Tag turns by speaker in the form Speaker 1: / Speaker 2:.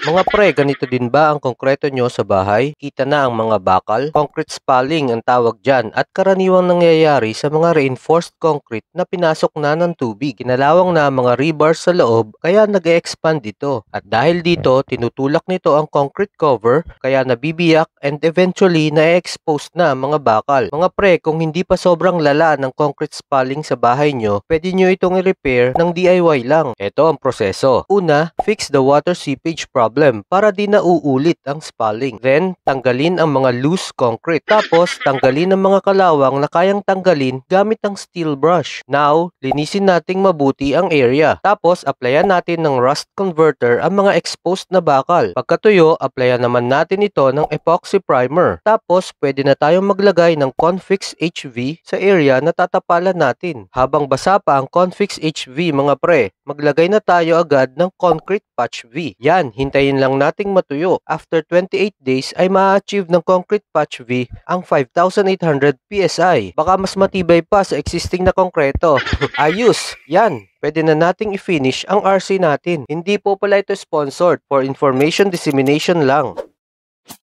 Speaker 1: Mga pre, ganito din ba ang konkreto nyo sa bahay? Kita na ang mga bakal? Concrete spalling ang tawag dyan at karaniwang nangyayari sa mga reinforced concrete na pinasok na ng tubig. Kinalawang na ang mga rebars sa loob kaya nag-expand ito. At dahil dito, tinutulak nito ang concrete cover kaya nabibiyak and eventually na-expose na ang mga bakal. Mga pre, kung hindi pa sobrang lala ng concrete spalling sa bahay nyo, pwede nyo itong i-repair ng DIY lang. Ito ang proseso. Una, fix the water seepage problem para di na uulit ang spalling. Then, tanggalin ang mga loose concrete. Tapos, tanggalin ang mga kalawang na kayang tanggalin gamit ang steel brush. Now, linisin nating mabuti ang area. Tapos, applyan natin ng rust converter ang mga exposed na bakal. Pagkatuyo, applyan naman natin ito ng epoxy primer. Tapos, pwede na tayong maglagay ng Confix HV sa area na tatapalan natin. Habang basa pa ang Confix HV mga pre, maglagay na tayo agad ng concrete patch V. Yan, hintayin lang nating matuyo. After 28 days ay ma-achieve ng concrete patch V ang 5,800 PSI. Baka mas matibay pa sa existing na konkreto. Ayos! Yan! Pwede na nating i-finish ang RC natin. Hindi po pala ito sponsored, for information dissemination lang.